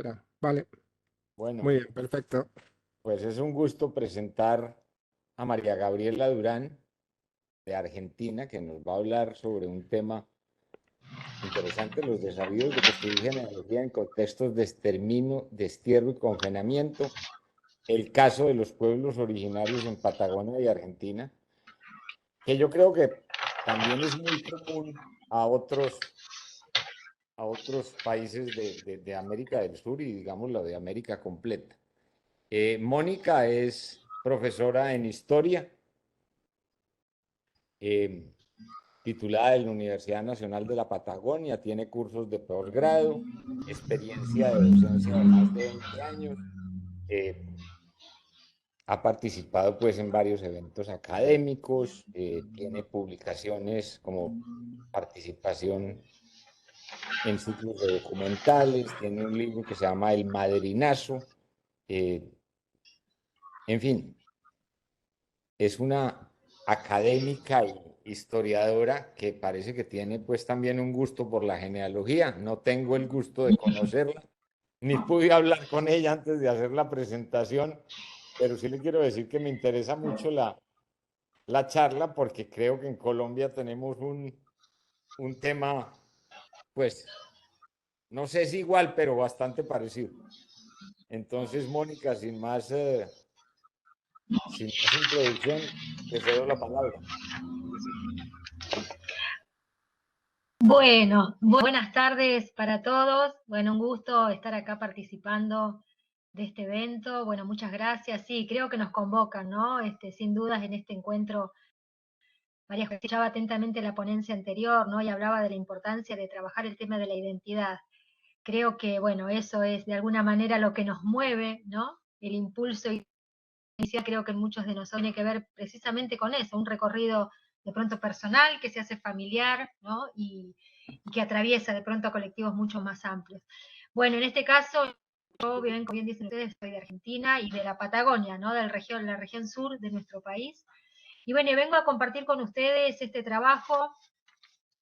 quiera. Vale, Bueno, muy bien, perfecto. pues es un gusto presentar a María Gabriela Durán de Argentina, que nos va a hablar sobre un tema interesante, los desafíos de construir genealogía en contextos de exterminio, destierro y confinamiento, el caso de los pueblos originarios en Patagonia y Argentina, que yo creo que también es muy común a otros países de América del Sur y digamos la de América completa. Mónica es profesora en historia, eh, titulada de la Universidad Nacional de la Patagonia, tiene cursos de posgrado, experiencia de docencia de más de 20 años, eh, ha participado pues en varios eventos académicos, tiene publicaciones como participación en ciclos de documentales, tiene un libro que se llama El Madrinazo, eh, en fin, es una académica y historiadora que parece que tiene pues también un gusto por la genealogía. No tengo el gusto de conocerla, ni pude hablar con ella antes de hacer la presentación, pero sí le quiero decir que me interesa mucho la charla porque creo que en Colombia tenemos un tema, pues, no sé si igual, pero bastante parecido. Entonces, Mónica, sin más introducción, te cedo la palabra. Bueno, buenas tardes para todos. Bueno, un gusto estar acá participando de este evento. Bueno, muchas gracias. Sí, creo que nos convocan, ¿no? Sin dudas en este encuentro, María José escuchaba atentamente la ponencia anterior, ¿no? Y hablaba de la importancia de trabajar el tema de la identidad. Creo que, bueno, eso es de alguna manera lo que nos mueve, ¿no? El impulso inicial creo que en muchos de nosotros tiene que ver precisamente con eso, un recorrido de pronto personal que se hace familiar, ¿no? Y que atraviesa de pronto a colectivos mucho más amplios. Bueno, en este caso, yo bien, como bien dicen ustedes, soy de Argentina y de la Patagonia, ¿no? La región sur de nuestro país. Y bueno, vengo a compartir con ustedes este trabajo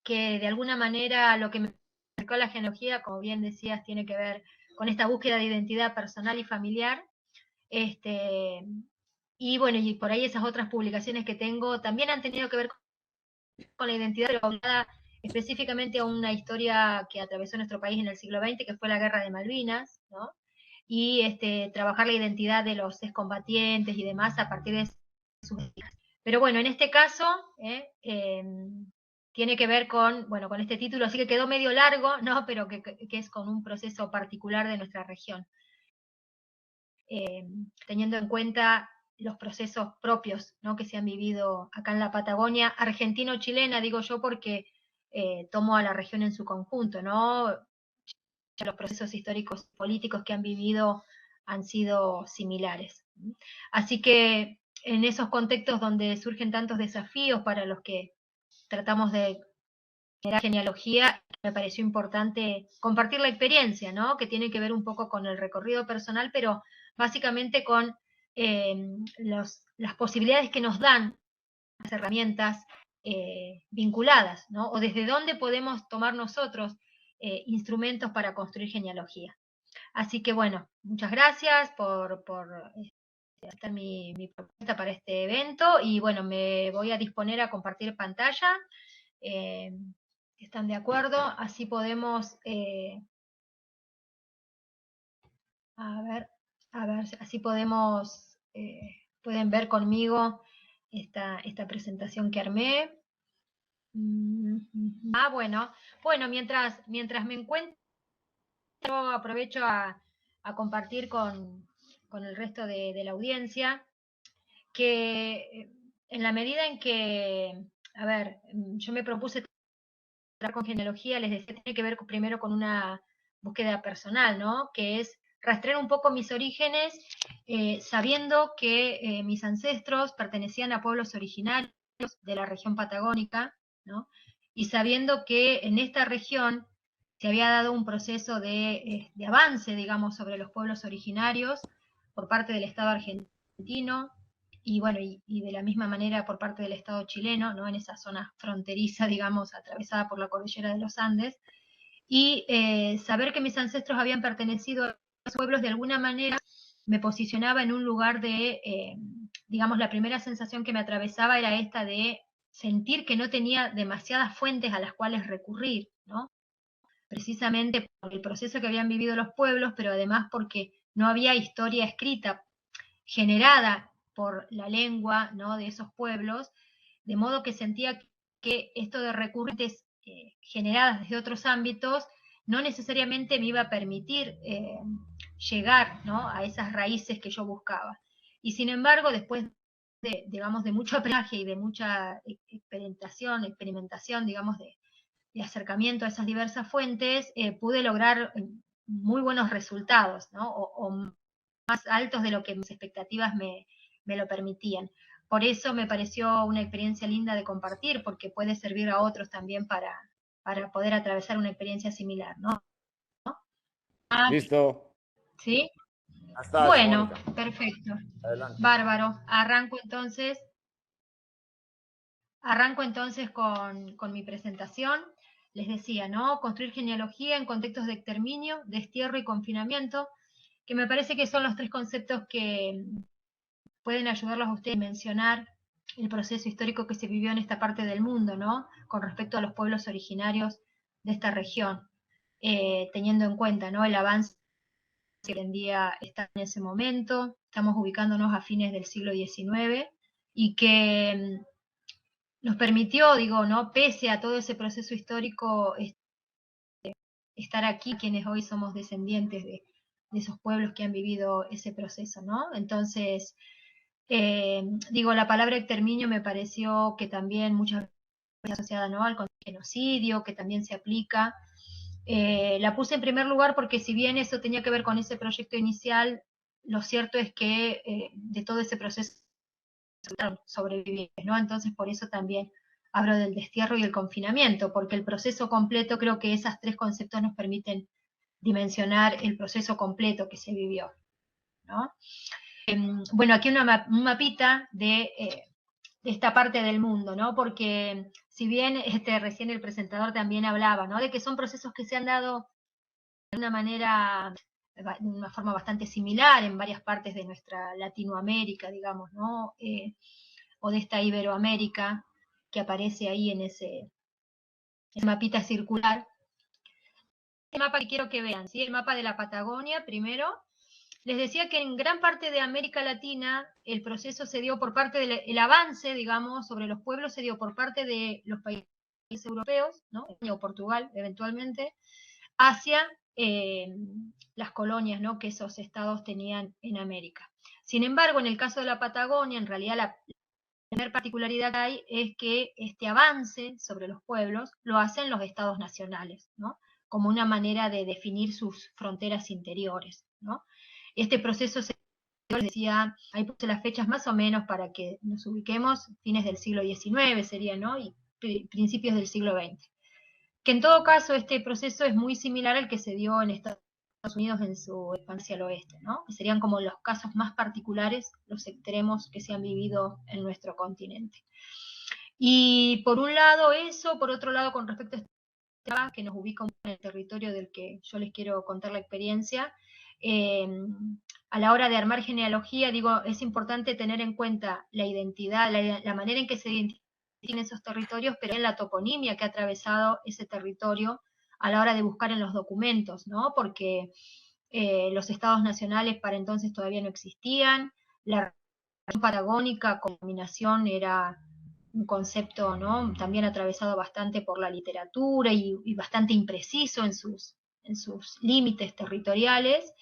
que de alguna manera lo que me acercó a la genealogía, como bien decías, tiene que ver con esta búsqueda de identidad personal y familiar. Y bueno, y por ahí esas otras publicaciones que tengo también han tenido que ver con la identidad, pero hablada específicamente a una historia que atravesó nuestro país en el siglo XX, que fue la Guerra de Malvinas, ¿no? Y trabajar la identidad de los excombatientes y demás a partir de sus hijas. Pero bueno, en este caso tiene que ver con, bueno, con este título, así que quedó medio largo, ¿no? Pero que es con un proceso particular de nuestra región. Teniendo en cuenta los procesos propios, ¿no? Que se han vivido acá en la Patagonia, argentino-chilena, digo yo, porque tomo a la región en su conjunto, ¿no? Ya los procesos históricos políticos que han vivido han sido similares. Así que en esos contextos donde surgen tantos desafíos para los que tratamos de generar genealogía, me pareció importante compartir la experiencia, ¿no? Que tiene que ver un poco con el recorrido personal, pero básicamente con las posibilidades que nos dan las herramientas vinculadas, ¿no? O desde dónde podemos tomar nosotros instrumentos para construir genealogía. Así que bueno, muchas gracias por aceptar mi propuesta para este evento y bueno, me voy a disponer a compartir pantalla. Eh, ¿Están de acuerdo? Así podemos, a ver, así podemos, pueden ver conmigo esta presentación que armé. Bueno, mientras me encuentro, aprovecho a compartir con el resto de la audiencia que en la medida en que, a ver, yo me propuse con genealogía, les decía, tiene que ver primero con una búsqueda personal, ¿no? Que es rastrear un poco mis orígenes, sabiendo que mis ancestros pertenecían a pueblos originarios de la región patagónica, ¿no? Y sabiendo que en esta región se había dado un proceso de avance, digamos, sobre los pueblos originarios por parte del Estado argentino, y bueno, y de la misma manera por parte del Estado chileno, ¿no? En esa zona fronteriza, digamos, atravesada por la cordillera de los Andes, y saber que mis ancestros habían pertenecido los pueblos de alguna manera me posicionaba en un lugar de, digamos, la primera sensación que me atravesaba era esta de sentir que no tenía demasiadas fuentes a las cuales recurrir, ¿no? Precisamente por el proceso que habían vivido los pueblos, pero además porque no había historia escrita generada por la lengua, ¿no?, de esos pueblos, de modo que sentía que esto de recurrentes generadas desde otros ámbitos no necesariamente me iba a permitir llegar, ¿no?, a esas raíces que yo buscaba. Y sin embargo, después de, digamos, de mucho aprendizaje y de mucha experimentación, digamos, de acercamiento a esas diversas fuentes, pude lograr muy buenos resultados, ¿no?, o más altos de lo que mis expectativas me lo permitían. Por eso me pareció una experiencia linda de compartir, porque puede servir a otros también para poder atravesar una experiencia similar, ¿no? Ah, Listo. ¿sí? Ya estás, Bueno, Mónica. perfecto. Adelante. Bárbaro. Arranco entonces con mi presentación. Les decía, ¿no? Construir genealogía en contextos de exterminio, destierro y confinamiento, que me parece que son los tres conceptos que pueden ayudarlos a ustedes a mencionar el proceso histórico que se vivió en esta parte del mundo, ¿no?, con respecto a los pueblos originarios de esta región, teniendo en cuenta, ¿no?, el avance que hoy en día está en ese momento. Estamos ubicándonos a fines del siglo XIX y que nos permitió, digo, ¿no?, pese a todo ese proceso histórico, estar aquí quienes hoy somos descendientes de esos pueblos que han vivido ese proceso, ¿no? Entonces, digo, la palabra exterminio me pareció que también muchas veces asociada, ¿no?, al genocidio, que también se aplica. La puse en primer lugar porque si bien eso tenía que ver con ese proyecto inicial, lo cierto es que de todo ese proceso sobrevivientes, ¿no? Entonces por eso también hablo del destierro y el confinamiento, porque el proceso completo, creo que esos tres conceptos nos permiten dimensionar el proceso completo que se vivió, ¿no? Bueno, aquí un mapita de esta parte del mundo, ¿no? Porque si bien recién el presentador también hablaba, ¿no?, de que son procesos que se han dado de una manera, de una forma bastante similar en varias partes de nuestra Latinoamérica, digamos, ¿no? O de esta Iberoamérica que aparece ahí en ese mapita circular. El mapa que quiero que vean, ¿sí? El mapa de la Patagonia primero. Les decía que en gran parte de América Latina el proceso se dio por parte del avance, digamos, sobre los pueblos se dio por parte de los países europeos, ¿no?, o Portugal eventualmente, hacia las colonias, ¿no?, que esos estados tenían en América. Sin embargo, en el caso de la Patagonia, en realidad la primera particularidad que hay es que este avance sobre los pueblos lo hacen los estados nacionales, ¿no?, como una manera de definir sus fronteras interiores, ¿no? Este proceso se decía, ahí puse las fechas más o menos para que nos ubiquemos, fines del siglo XIX sería, ¿no?, y principios del siglo XX. Que en todo caso este proceso es muy similar al que se dio en Estados Unidos en su expansión hacia el oeste, ¿no?, que serían como los casos más particulares, los extremos que se han vivido en nuestro continente. Y por un lado eso, por otro lado con respecto a este tema que nos ubica en el territorio del que yo les quiero contar la experiencia, a la hora de armar genealogía, digo, es importante tener en cuenta la identidad, la manera en que se identifican esos territorios, pero en la toponimia que ha atravesado ese territorio a la hora de buscar en los documentos, ¿no? Porque los estados nacionales para entonces todavía no existían, la región patagónica como dominación era un concepto, ¿no?, también atravesado bastante por la literatura y bastante impreciso en sus límites territoriales,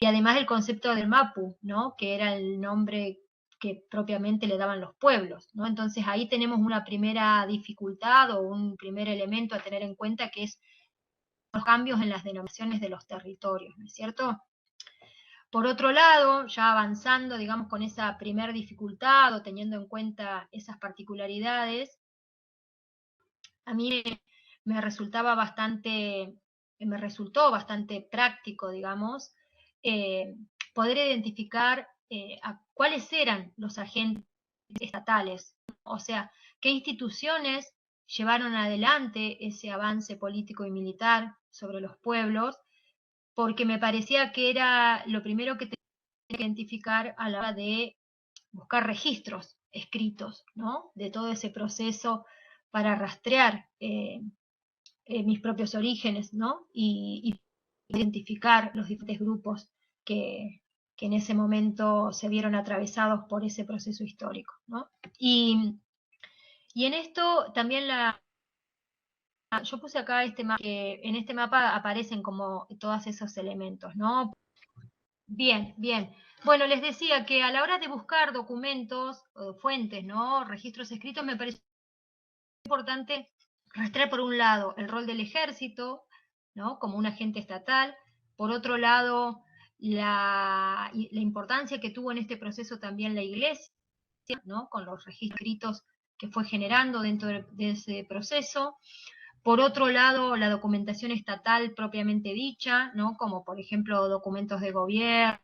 y además el concepto del Mapu, ¿no?, que era el nombre que propiamente le daban los pueblos, ¿no? Entonces ahí tenemos una primera dificultad o un primer elemento a tener en cuenta, que es los cambios en las denominaciones de los territorios, ¿no es cierto? Por otro lado, ya avanzando, digamos, con esa primer dificultad o teniendo en cuenta esas particularidades, a mí me resultaba me resultó bastante práctico, digamos, poder identificar cuáles eran los agentes estatales, o sea, qué instituciones llevaron adelante ese avance político y militar sobre los pueblos, porque me parecía que era lo primero que tenía que identificar a la hora de buscar registros escritos, ¿no? De todo ese proceso para rastrear mis propios orígenes, ¿no? Y identificar los diferentes grupos que en ese momento se vieron atravesados por ese proceso histórico, ¿no? Y en esto también yo puse acá este mapa, que en este mapa aparecen como todos esos elementos, ¿no? Bien, bien. Bueno, les decía que a la hora de buscar documentos, fuentes, ¿no? Registros escritos, me parece importante rastrear por un lado el rol del ejército, ¿no? Como un agente estatal, por otro lado la importancia que tuvo en este proceso también la Iglesia, ¿no? Con los registros escritos que fue generando dentro de ese proceso. Por otro lado, la documentación estatal propiamente dicha, ¿no? Como por ejemplo documentos de gobierno,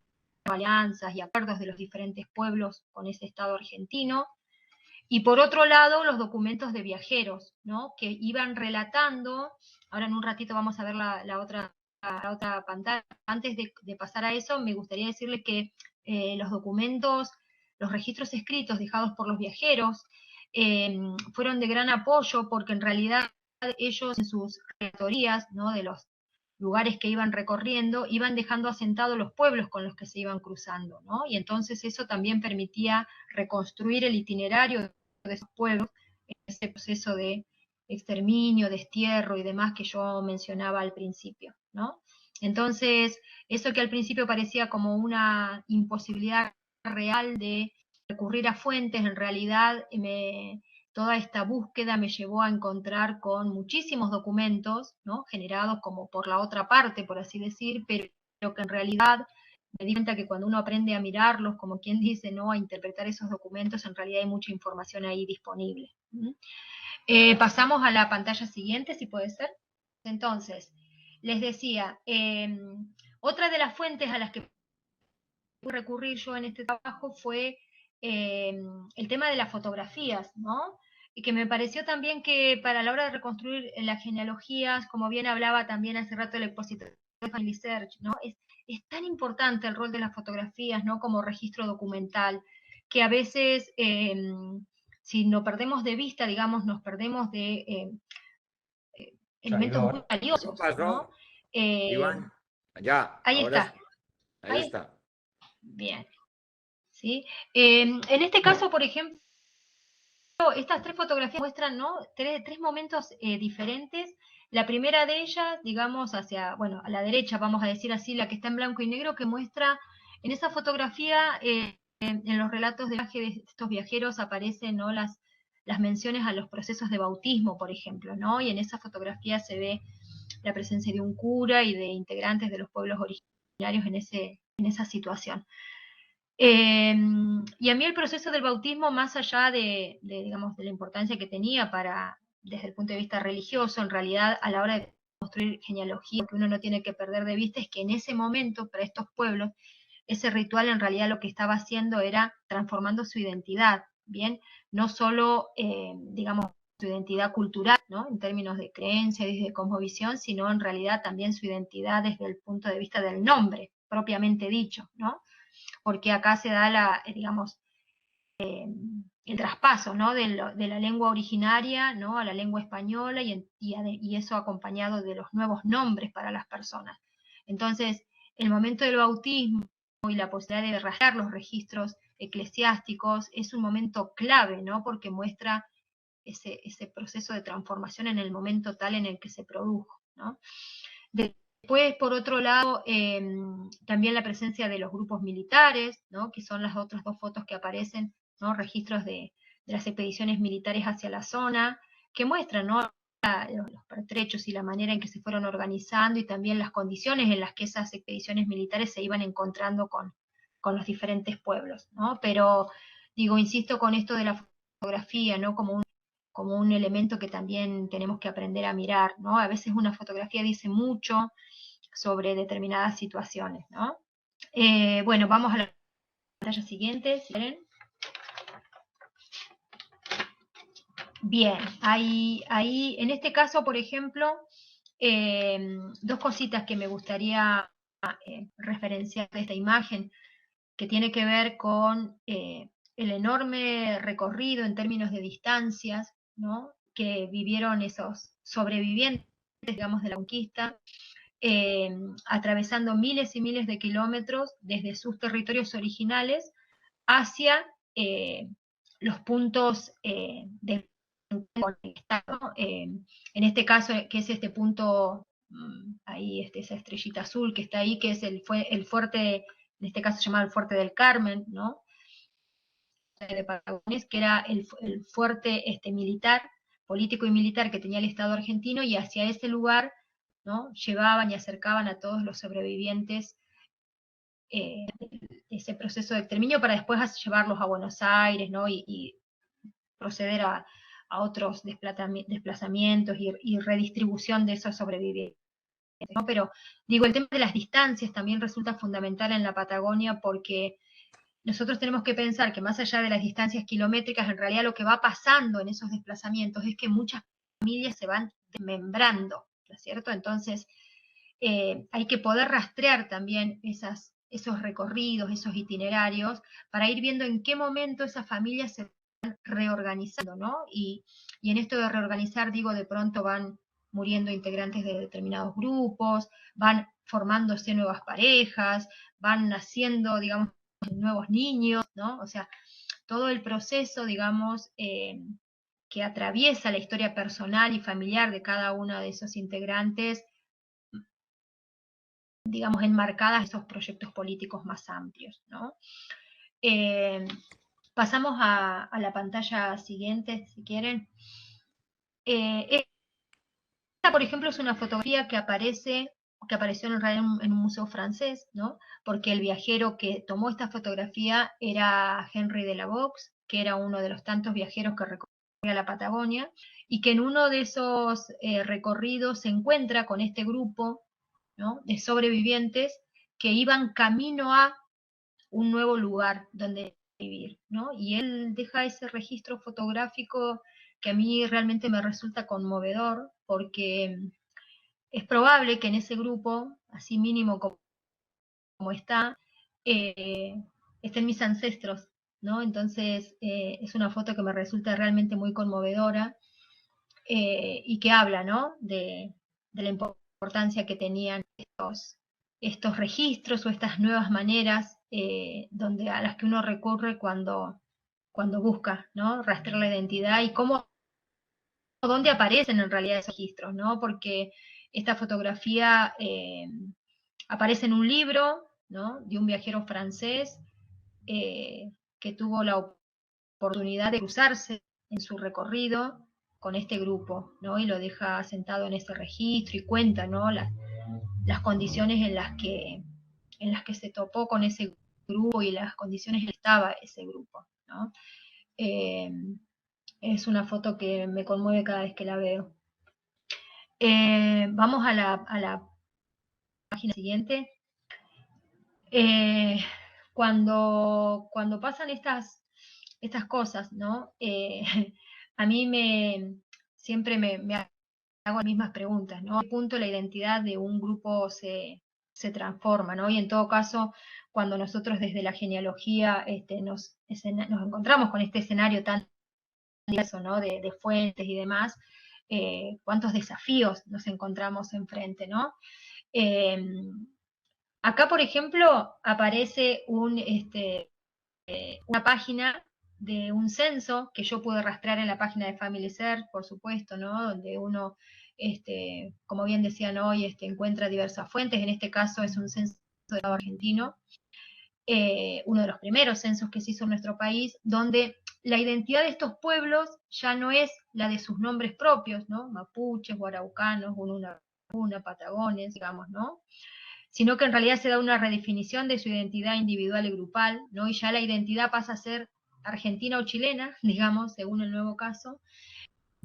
alianzas y acuerdos de los diferentes pueblos con ese Estado argentino. Y por otro lado, los documentos de viajeros, ¿no? Que iban relatando, ahora en un ratito vamos a ver la otra pantalla. Antes de pasar a eso, me gustaría decirles que los documentos, los registros escritos dejados por los viajeros, fueron de gran apoyo porque en realidad ellos en sus relatorías, ¿no? De los lugares que iban recorriendo, iban dejando asentados los pueblos con los que se iban cruzando, ¿no? Y entonces eso también permitía reconstruir el itinerario de esos pueblos en ese proceso de exterminio, destierro y demás que yo mencionaba al principio, ¿no? Entonces, eso que al principio parecía como una imposibilidad real de recurrir a fuentes, en realidad toda esta búsqueda me llevó a encontrar con muchísimos documentos, ¿no? Generados como por la otra parte, por así decir, pero que en realidad me di cuenta que cuando uno aprende a mirarlos, como quien dice, ¿no? A interpretar esos documentos, en realidad hay mucha información ahí disponible. Pasamos a la pantalla siguiente, si puede ser. Entonces, les decía, otra de las fuentes a las que pude recurrir yo en este trabajo fue el tema de las fotografías, ¿no? Y que me pareció también que para la hora de reconstruir las genealogías, como bien hablaba también hace rato el expositor de Family Search, ¿no? Es tan importante el rol de las fotografías, ¿no? Como registro documental, que a veces, si nos perdemos de vista, digamos, nos perdemos de elementos muy Señor, ¿qué valiosos, ¿no? pasó? Iván, allá, Ahí ahora está, sí, ahí ahí, está. bien, ¿sí? En este caso, por ejemplo, estas tres fotografías muestran, ¿no? Tres momentos diferentes. La primera de ellas, digamos, bueno, a la derecha, vamos a decir así, la que está en blanco y negro, que muestra, en esa fotografía, en los relatos de viaje de estos viajeros aparecen, ¿no? Las menciones a los procesos de bautismo, por ejemplo, ¿no? Y en esa fotografía se ve la presencia de un cura y de integrantes de los pueblos originarios en esa situación. Y a mí el proceso del bautismo, más allá digamos, de la importancia que tenía desde el punto de vista religioso, en realidad a la hora de construir genealogía, que uno no tiene que perder de vista es que en ese momento, para estos pueblos, ese ritual en realidad lo que estaba haciendo era transformando su identidad, ¿bien? No solo, digamos, su identidad cultural, ¿no? En términos de creencia y de cosmovisión, sino en realidad también su identidad desde el punto de vista del nombre, propiamente dicho, ¿no? Porque acá se da digamos, el traspaso, ¿no? De la lengua originaria, ¿no? A la lengua española y eso acompañado de los nuevos nombres para las personas. Entonces, el momento del bautismo y la posibilidad de rastrear los registros eclesiásticos es un momento clave, ¿no? Porque muestra ese proceso de transformación en el momento tal en el que se produjo, ¿no? Después, por otro lado, también la presencia de los grupos militares, ¿no? Que son las otras dos fotos que aparecen, ¿no? Registros de las expediciones militares hacia la zona, que muestran, ¿no? Los pertrechos y la manera en que se fueron organizando y también las condiciones en las que esas expediciones militares se iban encontrando con los diferentes pueblos, ¿no? Pero, digo, insisto con esto de la fotografía, ¿no? Como un elemento que también tenemos que aprender a mirar, ¿no? A veces una fotografía dice mucho sobre determinadas situaciones, ¿no? Bueno, vamos a la pantalla siguiente, si quieren. Bien, ahí, en este caso, por ejemplo, dos cositas que me gustaría referenciar esta imagen, que tiene que ver con el enorme recorrido en términos de distancias, ¿no?, que vivieron esos sobrevivientes, digamos, de la conquista, atravesando miles y miles de kilómetros desde sus territorios originales hacia los puntos de conectado, en este caso, que es este punto, ahí esa estrellita azul que está ahí, que es el fuerte, en este caso se llamaba el Fuerte del Carmen, ¿no?, de Patagones, que era el fuerte militar, político y militar que tenía el Estado argentino, y hacia ese lugar, ¿no?, llevaban y acercaban a todos los sobrevivientes ese proceso de exterminio, para después llevarlos a Buenos Aires, ¿no?, y proceder a otros desplazamientos y redistribución de esos sobrevivientes, ¿no? Pero digo, el tema de las distancias también resulta fundamental en la Patagonia, porque nosotros tenemos que pensar que más allá de las distancias kilométricas, en realidad lo que va pasando en esos desplazamientos es que muchas familias se van desmembrando, ¿no es cierto? Entonces, hay que poder rastrear también esos recorridos, esos itinerarios, para ir viendo en qué momento esas familias se van reorganizando, ¿no? Y en esto de reorganizar, digo, de pronto van muriendo integrantes de determinados grupos, van formándose nuevas parejas, van naciendo, digamos, nuevos niños, ¿no? O sea, todo el proceso, digamos, que atraviesa la historia personal y familiar de cada uno de esos integrantes, digamos, enmarcadas esos proyectos políticos más amplios, ¿no? Pasamos a la pantalla siguiente, si quieren. Esta, por ejemplo, es una fotografía que apareció en realidad en un museo francés, ¿no? Porque el viajero que tomó esta fotografía era Henry de la Vaux, que era uno de los tantos viajeros que recorría la Patagonia, y que en uno de esos recorridos se encuentra con este grupo, ¿no?, de sobrevivientes que iban camino a un nuevo lugar donde vivir, ¿no? Y él deja ese registro fotográfico que a mí realmente me resulta conmovedor, porque es probable que en ese grupo, así mínimo como está, estén mis ancestros, ¿no? Entonces, es una foto que me resulta realmente muy conmovedora, y que habla, ¿no?, de la importancia que tenían estos registros o estas nuevas maneras a las que uno recurre cuando busca, ¿no?, rastrear la identidad, y dónde aparecen en realidad esos registros, ¿no? Porque esta fotografía aparece en un libro, ¿no?, de un viajero francés que tuvo la oportunidad de cruzarse en su recorrido con este grupo, ¿no? Y lo deja sentado en ese registro y cuenta, ¿no?, las condiciones en las que se topó con ese grupo y las condiciones en las que estaba ese grupo, ¿no? Es una foto que me conmueve cada vez que la veo. Vamos a la página siguiente. Cuando pasan estas cosas, ¿no? A mí siempre me hago las mismas preguntas, ¿no? ¿A qué punto la identidad de un grupo se transforma, ¿no? Y en todo caso, cuando nosotros desde la genealogía nos encontramos con este escenario tan diverso, ¿no?, de fuentes y demás, cuántos desafíos nos encontramos enfrente, ¿no? Acá, por ejemplo, aparece una página de un censo que yo pude rastrear en la página de Family Search, por supuesto, ¿no?, donde uno, como bien decían hoy, encuentra diversas fuentes. En este caso es un censo del Estado argentino, uno de los primeros censos que se hizo en nuestro país, donde la identidad de estos pueblos ya no es la de sus nombres propios, ¿no?, mapuches, araucanos, una patagones, digamos, ¿no?, sino que en realidad se da una redefinición de su identidad individual y grupal, ¿no? Y ya la identidad pasa a ser argentina o chilena, digamos, según el nuevo caso.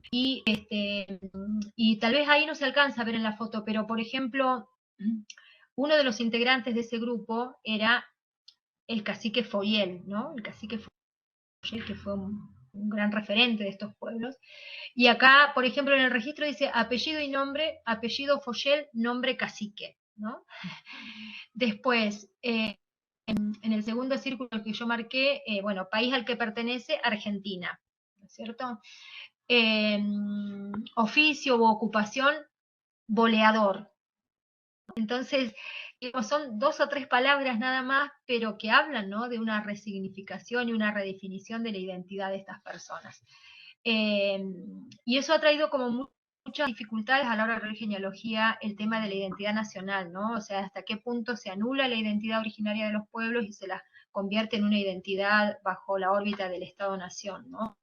Y tal vez ahí no se alcanza a ver en la foto, pero por ejemplo, uno de los integrantes de ese grupo era el cacique Foyel, ¿no? El cacique Foyel, que fue un gran referente de estos pueblos. Y acá, por ejemplo, en el registro dice apellido y nombre, apellido Foyel, nombre cacique, ¿no? Después, en el segundo círculo que yo marqué, bueno, país al que pertenece, Argentina, ¿no es cierto? Oficio u ocupación, boleador. Entonces, son 2 o 3 palabras nada más, pero que hablan, ¿no?, de una resignificación y una redefinición de la identidad de estas personas. Y eso ha traído como muchas dificultades a la hora de la genealogía, el tema de la identidad nacional, ¿no? O sea, hasta qué punto se anula la identidad originaria de los pueblos y se la convierte en una identidad bajo la órbita del Estado-Nación, ¿no?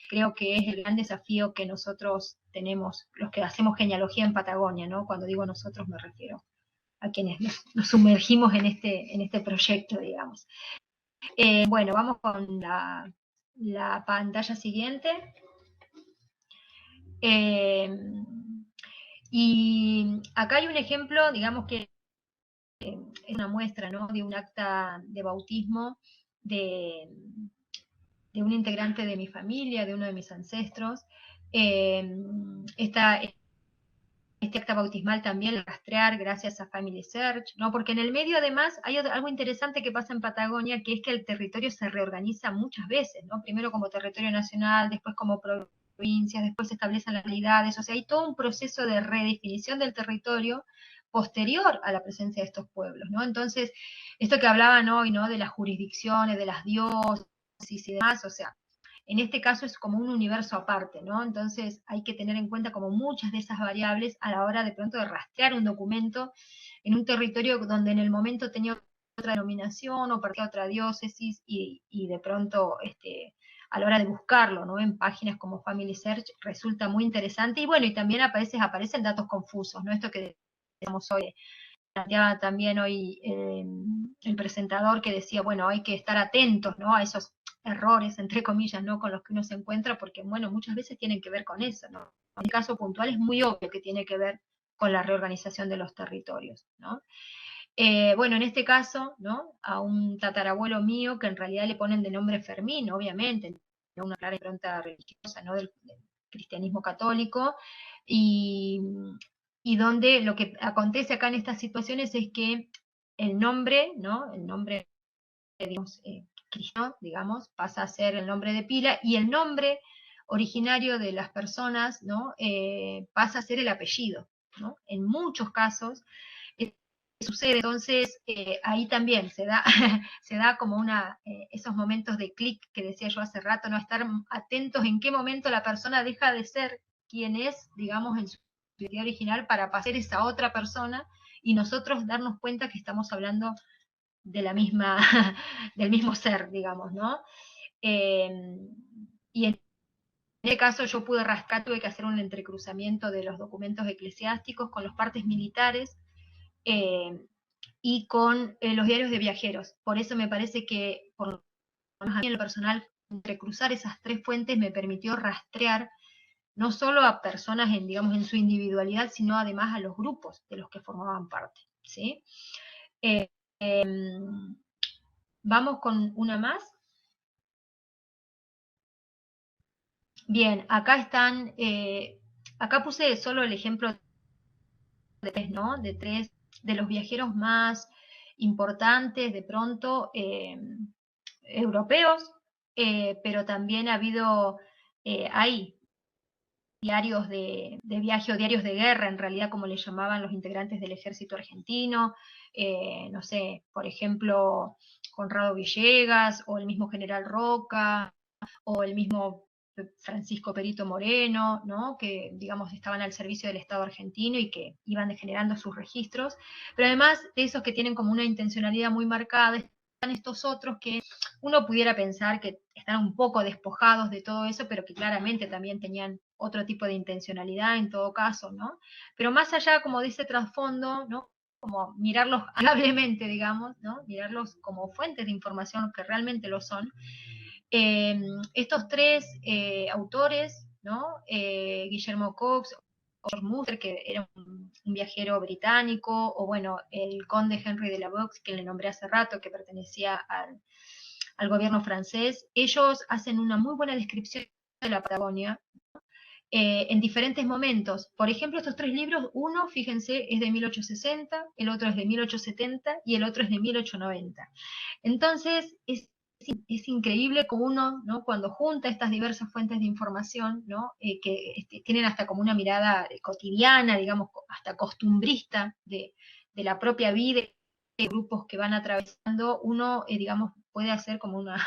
Creo que es el gran desafío que nosotros tenemos, los que hacemos genealogía en Patagonia, ¿no? Cuando digo nosotros me refiero a quienes nos sumergimos en este proyecto, digamos. Bueno, vamos con la pantalla siguiente. Y acá hay un ejemplo, digamos que es una muestra, ¿no?, de un acta de bautismo de un integrante de mi familia, de uno de mis ancestros. Este acta bautismal también la rastrear gracias a Family Search, ¿no? Porque en el medio además hay algo interesante que pasa en Patagonia, que es que el territorio se reorganiza muchas veces, ¿no? Primero como territorio nacional, después como provincias, después se establecen las realidades, o sea, hay todo un proceso de redefinición del territorio posterior a la presencia de estos pueblos, ¿no? Entonces, esto que hablaban hoy, ¿no?, de las jurisdicciones, de las diócesis y demás, o sea, en este caso es como un universo aparte, ¿no? Entonces hay que tener en cuenta como muchas de esas variables a la hora de pronto de rastrear un documento en un territorio donde en el momento tenía otra denominación o partía otra diócesis y de pronto a la hora de buscarlo, ¿no?, en páginas como Family Search resulta muy interesante y bueno, y también a veces aparecen datos confusos, ¿no? Esto que decíamos hoy, planteaba también hoy el presentador que decía, bueno, hay que estar atentos, ¿no?, a esos errores, entre comillas, ¿no?, con los que uno se encuentra, porque, bueno, muchas veces tienen que ver con eso, ¿no? En el caso puntual es muy obvio que tiene que ver con la reorganización de los territorios, ¿no? Bueno, en este caso, ¿no?, a un tatarabuelo mío que en realidad le ponen de nombre Fermín, obviamente, ¿no?, una clara impronta religiosa, ¿no?, del cristianismo católico, y donde lo que acontece acá en estas situaciones es que el nombre, ¿no?, el nombre, digamos, cristiano, digamos, pasa a ser el nombre de pila, y el nombre originario de las personas, ¿no?, pasa a ser el apellido, ¿no? En muchos casos sucede, entonces ahí también se da, se da como esos momentos de clic que decía yo hace rato, ¿no?, estar atentos en qué momento la persona deja de ser quien es, digamos, en su identidad original para pasar esa otra persona y nosotros darnos cuenta que estamos hablando de la misma, del mismo ser, digamos, ¿no? Y en este caso yo pude rascar, tuve que hacer un entrecruzamiento de los documentos eclesiásticos con los partes militares y con los diarios de viajeros. Por eso me parece que, por lo menos a mí en lo personal, entrecruzar esas 3 fuentes me permitió rastrear no solo a personas digamos, en su individualidad, sino además a los grupos de los que formaban parte, ¿sí? Vamos con una más. Bien, acá están, acá puse solo el ejemplo de 3, ¿no? De 3 de los viajeros más importantes, de pronto, europeos, pero también ha habido, hay diarios de viaje o diarios de guerra, en realidad como le llamaban los integrantes del ejército argentino, no sé, por ejemplo, Conrado Villegas, o el mismo general Roca, o el mismo Francisco Perito Moreno, ¿no?, que digamos estaban al servicio del Estado argentino y que iban generando sus registros, pero además de esos que tienen como una intencionalidad muy marcada, están estos otros que uno pudiera pensar que están un poco despojados de todo eso, pero que claramente también tenían otro tipo de intencionalidad en todo caso, ¿no? Pero más allá como de ese trasfondo, ¿no?, como mirarlos amablemente, digamos, ¿no?, mirarlos como fuentes de información que realmente lo son. Estos 3 autores, ¿no?, Guillermo Cox, George Muster, que era un viajero británico, o bueno, el conde Henry de la Vaux, que le nombré hace rato, que pertenecía al gobierno francés, ellos hacen una muy buena descripción de la Patagonia, en diferentes momentos. Por ejemplo, estos tres libros, uno, fíjense, es de 1860, el otro es de 1870 y el otro es de 1890. Entonces, es increíble como uno, ¿no? Cuando junta estas diversas fuentes de información, ¿no? Que tienen hasta como una mirada cotidiana, digamos, hasta costumbrista de la propia vida, de grupos que van atravesando, uno, digamos, puede hacer como una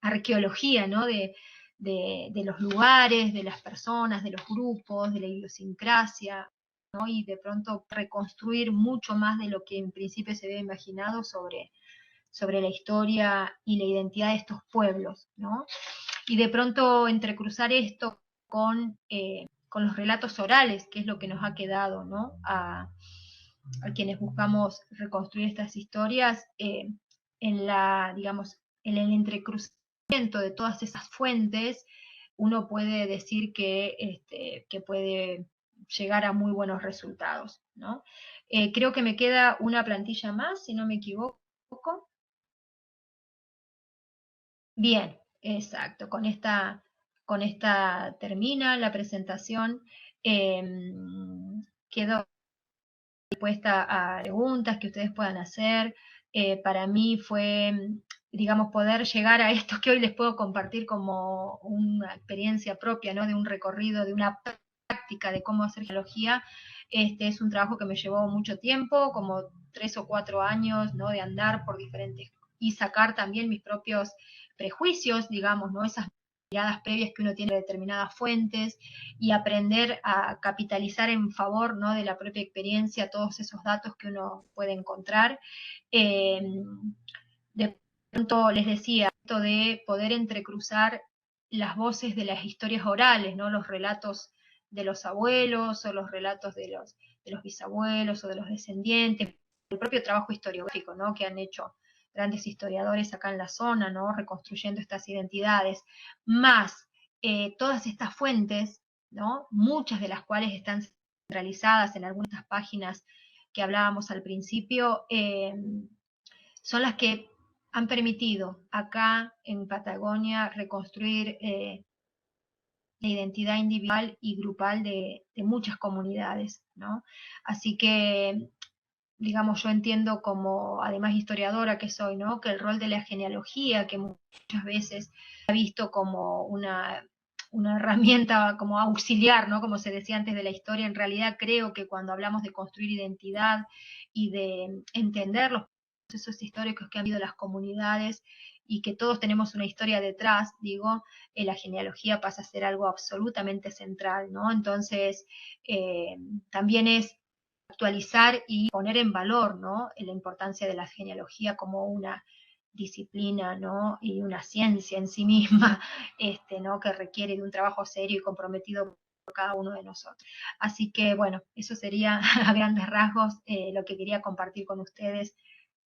arqueología, ¿no? De los lugares, de las personas, de los grupos, de la idiosincrasia, ¿no? Y de pronto reconstruir mucho más de lo que en principio se había imaginado sobre la historia y la identidad de estos pueblos, ¿no? Y de pronto entrecruzar esto con los relatos orales, que es lo que nos ha quedado, ¿no? A quienes buscamos reconstruir estas historias, en la, digamos, en el entrecruzamiento de todas esas fuentes, uno puede decir que puede llegar a muy buenos resultados, ¿no? Creo que me queda una plantilla más, si no me equivoco. Bien, exacto. Con esta termina la presentación. Quedo dispuesta a preguntas que ustedes puedan hacer. Para mí fue, digamos, poder llegar a esto que hoy les puedo compartir como una experiencia propia, ¿no? De un recorrido, de una práctica de cómo hacer geología. Es un trabajo que me llevó mucho tiempo, como 3 o 4 años, ¿no? De andar por diferentes y sacar también mis propios prejuicios, digamos, ¿no? Esas miradas previas que uno tiene de determinadas fuentes y aprender a capitalizar en favor, ¿no? De la propia experiencia todos esos datos que uno puede encontrar. Eh, de pronto les decía, esto de poder entrecruzar las voces de las historias orales, ¿no? Los relatos de los abuelos o los relatos de los bisabuelos o de los descendientes, el propio trabajo historiográfico, ¿no? Que han hecho grandes historiadores acá en la zona, ¿no? Reconstruyendo estas identidades, más todas estas fuentes, ¿no? Muchas de las cuales están centralizadas en algunas páginas que hablábamos al principio, son las que han permitido acá en Patagonia reconstruir la identidad individual y grupal de muchas comunidades, ¿no? Así que, digamos, yo entiendo como, además historiadora que soy, ¿no? Que el rol de la genealogía, que muchas veces se ha visto como una herramienta como auxiliar, ¿no? Como se decía antes de la historia, en realidad creo que cuando hablamos de construir identidad y de entender los procesos históricos que han habido las comunidades y que todos tenemos una historia detrás, digo, la genealogía pasa a ser algo absolutamente central, ¿no? Entonces, también es actualizar y poner en valor, ¿no? La importancia de la genealogía como una disciplina, ¿no? Y una ciencia en sí misma, ¿no? Que requiere de un trabajo serio y comprometido por cada uno de nosotros. Así que, bueno, eso sería a grandes rasgos lo que quería compartir con ustedes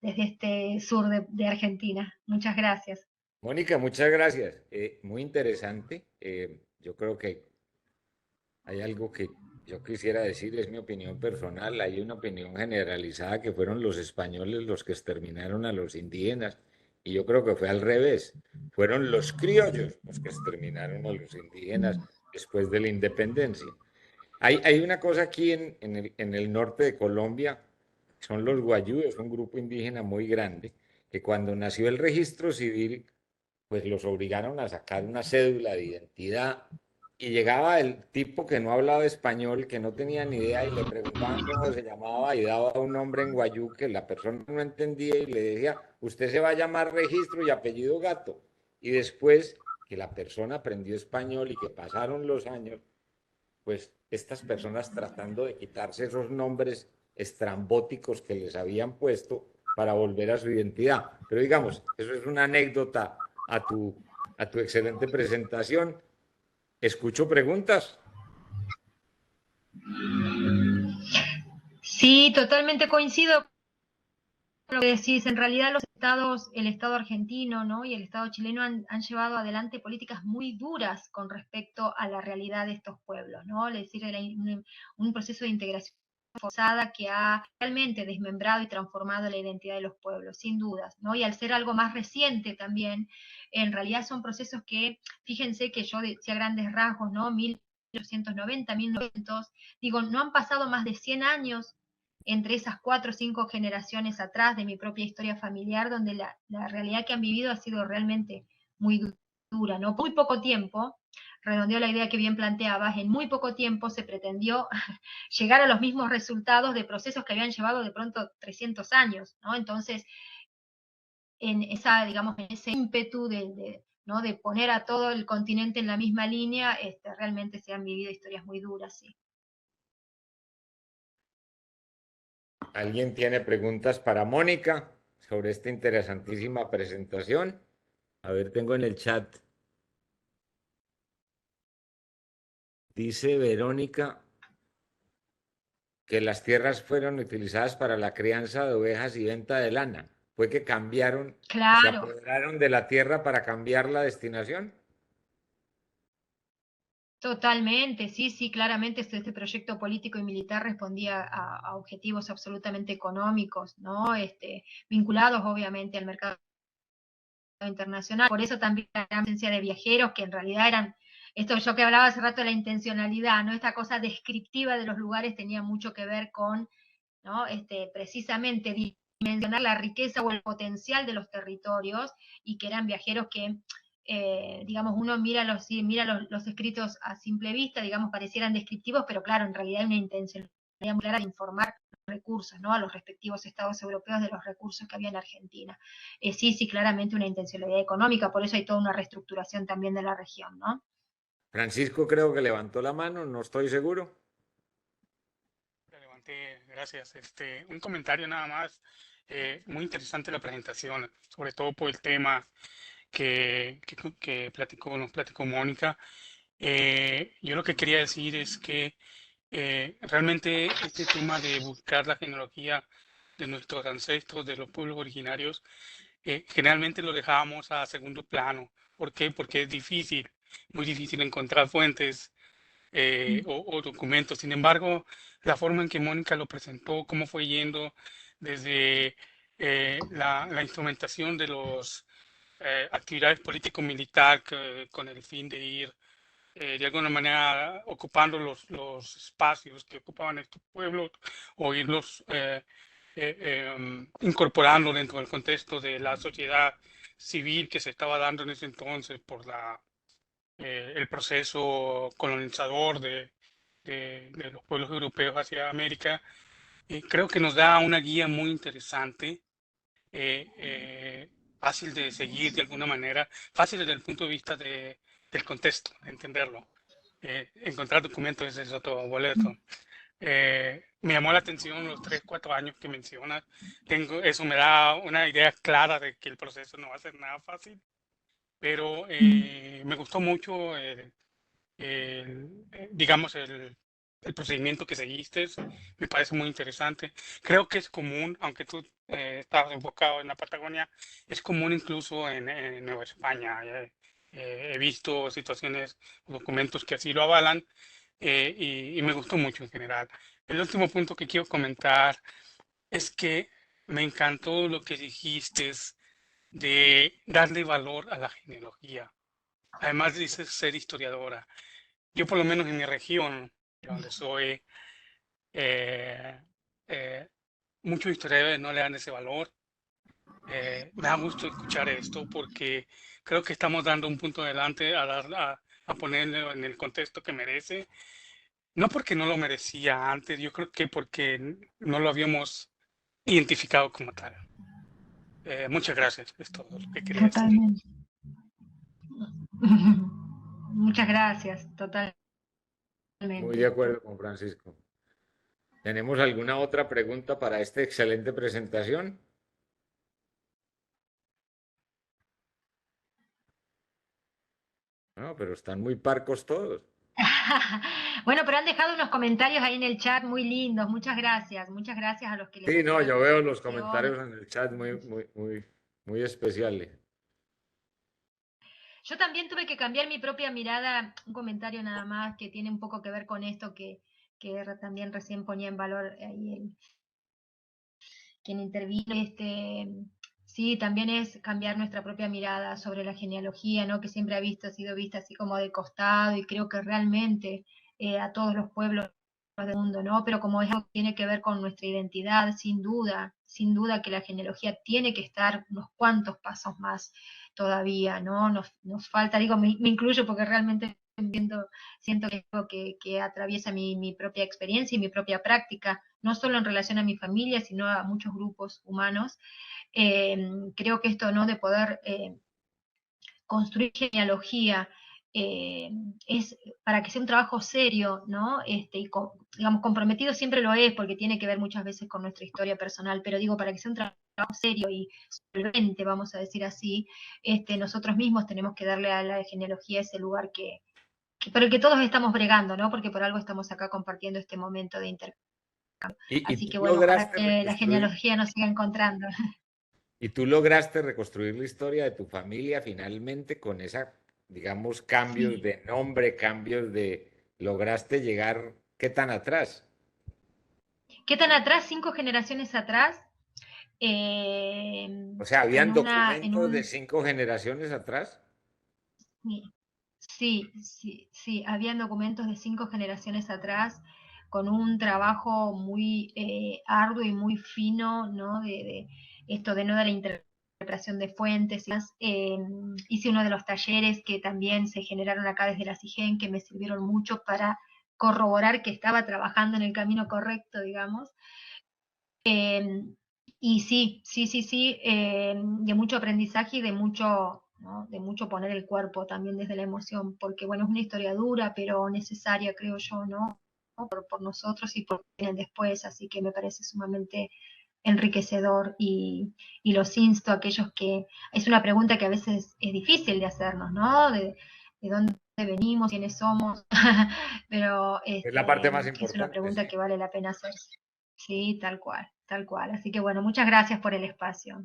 desde este sur de Argentina. Muchas gracias. Mónica, muchas gracias. Muy interesante. Yo creo que hay algo que yo quisiera decir, es mi opinión personal. Hay una opinión generalizada que fueron los españoles los que exterminaron a los indígenas. Y yo creo que fue al revés. Fueron los criollos los que exterminaron a los indígenas después de la independencia. Hay una cosa aquí en el norte de Colombia, son los guayúes, un grupo indígena muy grande, que cuando nació el registro civil, pues los obligaron a sacar una cédula de identidad y llegaba el tipo que no hablaba español, que no tenía ni idea y le preguntaban cómo se llamaba y daba un nombre en guayú que la persona no entendía y le decía, usted se va a llamar registro y apellido Gato. Y después que la persona aprendió español y que pasaron los años, pues estas personas tratando de quitarse esos nombres estrambóticos que les habían puesto para volver a su identidad. Pero digamos, eso es una anécdota a tu excelente presentación. Escucho preguntas. Sí, totalmente coincido lo que decís. En realidad los estados, el Estado argentino, ¿no? Y el Estado chileno han llevado adelante políticas muy duras con respecto a la realidad de estos pueblos, ¿no? Es decir, un proceso de integración forzada que ha realmente desmembrado y transformado la identidad de los pueblos, sin dudas, ¿no? Y al ser algo más reciente también, en realidad son procesos que, fíjense que yo decía grandes rasgos, ¿no? 1890, 1900, digo, no han pasado más de 100 años entre esas 4 o 5 generaciones atrás de mi propia historia familiar, donde la realidad que han vivido ha sido realmente muy dura, ¿no? Muy poco tiempo, redondeo la idea que bien planteabas, en muy poco tiempo se pretendió llegar a los mismos resultados de procesos que habían llevado de pronto 300 años, ¿no? Entonces, en esa, digamos, en ese ímpetu ¿no? de poner a todo el continente en la misma línea, realmente se han vivido historias muy duras, sí. ¿Alguien tiene preguntas para Mónica sobre esta interesantísima presentación? A ver, tengo en el chat. Dice Verónica que las tierras fueron utilizadas para la crianza de ovejas y venta de lana. ¿Fue que cambiaron, se Claro, apoderaron de la tierra para cambiar la destinación? totalmente, sí, sí, claramente este proyecto político y militar respondía a objetivos absolutamente económicos, ¿no? Vinculados obviamente al mercado internacional. Por eso también la presencia de viajeros que en realidad eran, esto yo que hablaba hace rato de la intencionalidad, ¿no? Esta cosa descriptiva de los lugares tenía mucho que ver con, ¿no? Precisamente dimensionar la riqueza o el potencial de los territorios y que eran viajeros que, digamos, uno mira los escritos a simple vista, digamos, parecieran descriptivos, pero claro, en realidad hay una intencionalidad muy clara de informar recursos, ¿no? A los respectivos estados europeos de los recursos que había en Argentina. Sí, sí, claramente una intencionalidad económica, por eso hay toda una reestructuración también de la región, ¿no? Francisco creo que levantó la mano, no estoy seguro. La levanté, gracias. Un comentario nada más. Muy interesante la presentación, sobre todo por el tema que nos platicó Mónica. Yo lo que quería decir es que realmente este tema de buscar la genealogía de nuestros ancestros, de los pueblos originarios, generalmente lo dejábamos a segundo plano. ¿Por qué? Porque es difícil, muy difícil encontrar fuentes o documentos. Sin embargo, la forma en que Mónica lo presentó, cómo fue yendo desde la instrumentación de las actividades político-militar con el fin de ir de alguna manera ocupando los espacios que ocupaban estos pueblos o irlos incorporando dentro del contexto de la sociedad civil que se estaba dando en ese entonces por el proceso colonizador de los pueblos europeos hacia América. Creo que nos da una guía muy interesante, fácil de seguir de alguna manera, fácil desde el punto de vista del contexto, de entenderlo. Encontrar documentos es otro boleto. Me llamó la atención los 3, 4 años que mencionas. Eso me da una idea clara de que el proceso no va a ser nada fácil, pero me gustó mucho digamos, el procedimiento que seguiste. Me parece muy interesante. Creo que es común, aunque tú estás enfocado en la Patagonia, es común incluso en Nueva España. He visto situaciones, documentos que así lo avalan y me gustó mucho en general. El último punto que quiero comentar es que me encantó lo que dijiste de darle valor a la genealogía. Además dices ser historiadora. Yo por lo menos en mi región, de donde soy, eh, eh, muchos historiadores no le dan ese valor. Me da gusto escuchar esto porque creo que estamos dando un punto adelante a ponerlo en el contexto que merece. No porque no lo merecía antes, yo creo que porque no lo habíamos identificado como tal. Muchas gracias, es todo lo que quería decir. Totalmente. Muchas gracias, totalmente. Muy de acuerdo con Francisco. ¿Tenemos alguna otra pregunta para esta excelente presentación? No, pero están muy parcos todos. Bueno, pero han dejado unos comentarios ahí en el chat muy lindos. Muchas gracias a los que les Sí, gustó no, la yo veo los presentación. comentarios en el chat muy especiales. Yo también tuve que cambiar mi propia mirada, un comentario nada más que tiene un poco que ver con esto que también recién ponía en valor ahí quien intervino. Sí, también es cambiar nuestra propia mirada sobre la genealogía, ¿no? Que siempre ha sido vista así como de costado, y creo que realmente a todos los pueblos del mundo, ¿no? Pero como es algo que tiene que ver con nuestra identidad, sin duda que la genealogía tiene que estar unos cuantos pasos más todavía, ¿no? Nos falta, digo, me incluyo porque realmente siento que es algo que atraviesa mi propia experiencia y mi propia práctica, no solo en relación a mi familia, sino a muchos grupos humanos. Creo que esto, ¿no? De poder construir genealogía, es para que sea un trabajo serio, ¿no? Y digamos, comprometido siempre lo es, porque tiene que ver muchas veces con nuestra historia personal, pero digo, para que sea un trabajo serio y solvente, vamos a decir así, nosotros mismos tenemos que darle a la genealogía ese lugar por el que todos estamos bregando, ¿no? Porque por algo estamos acá compartiendo este momento de intercambio. Y Así tú que bueno, ojalá lograste que la reconstruir, genealogía nos siga encontrando. y tú lograste reconstruir la historia de tu familia finalmente con esa, digamos, cambios Sí. de nombre, lograste llegar, ¿qué tan atrás? ¿Qué tan atrás? 5 generaciones atrás. O sea, En ¿habían en documentos de un, 5 generaciones atrás? sí, habían documentos de 5 generaciones atrás con un trabajo muy arduo y muy fino, ¿no? De esto de no de la interpretación de fuentes y más. Hice uno de los talleres que también se generaron acá desde la CIGEN, que me sirvieron mucho para corroborar que estaba trabajando en el camino correcto, digamos. Y sí, de mucho aprendizaje y de mucho, ¿no? De mucho poner el cuerpo también desde la emoción, porque bueno, es una historia dura, pero necesaria, creo yo, ¿no? Por nosotros y por quienes vienen después, así que me parece sumamente enriquecedor y los insto a aquellos que, es una pregunta que a veces es difícil de hacernos, ¿no? De dónde venimos, quiénes somos, pero Es la parte más es una importante, sí. pregunta que vale la pena hacerse. Sí, tal cual, tal cual. Así que bueno, muchas gracias por el espacio.